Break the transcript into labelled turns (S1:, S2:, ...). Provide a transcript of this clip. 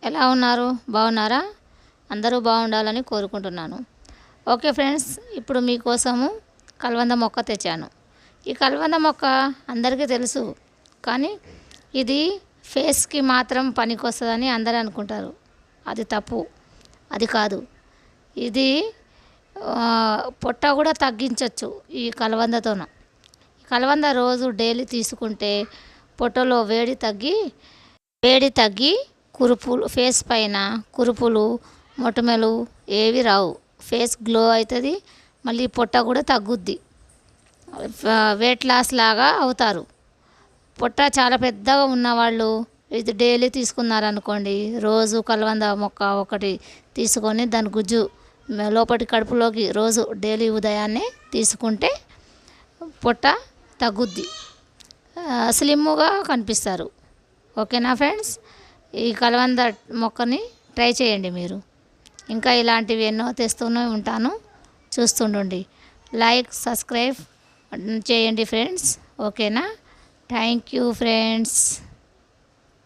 S1: ఎలా ఉన్నారు? బాగున్నారా? అందరూ బాగుండాలని కోరుకుంటున్నాను. ఓకే ఫ్రెండ్స్, ఇప్పుడు మీకోసము కలవంద మొక్క తెచ్చాను. ఈ కలవంద మొక్క అందరికీ తెలుసు, కానీ ఇది ఫేస్కి మాత్రం పనికొస్తుందని అందరూ అనుకుంటారు. అది తప్పు. అది కాదు. ఇది పొట్ట కూడా తగ్గించవచ్చు ఈ కలవందతోన. కలవంద రోజు డైలీ తీసుకుంటే పొట్టలో వేడి తగ్గి కురుపులు, ఫేస్ పైన కురుపులు, మొటిమలు ఏవి రావు. ఫేస్ గ్లో అవుతుంది. మళ్ళీ పొట్ట కూడా తగ్గుద్ది. వెయిట్ లాస్ లాగా అవుతారు. పొట్ట చాలా పెద్దగా ఉన్నవాళ్ళు ఇది డైలీ తీసుకున్నారనుకోండి, రోజు కలవంద మొక్క ఒకటి తీసుకొని దాని గుజ్జు లోపటి కడుపులోకి రోజు డైలీ ఉదయాన్నే తీసుకుంటే పొట్ట తగ్గుద్ది, స్లిమ్గా కనిపిస్తారు. ఓకేనా ఫ్రెండ్స్? ఈ కలవంద మొక్కని ట్రై చేయండి మీరు. ఇంకా ఇలాంటివి ఎన్నో తెస్తూనే ఉంటాను, చూస్తుండండి. లైక్, సబ్స్క్రైబ్ చేయండి ఫ్రెండ్స్. ఓకేనా? Thank you friends.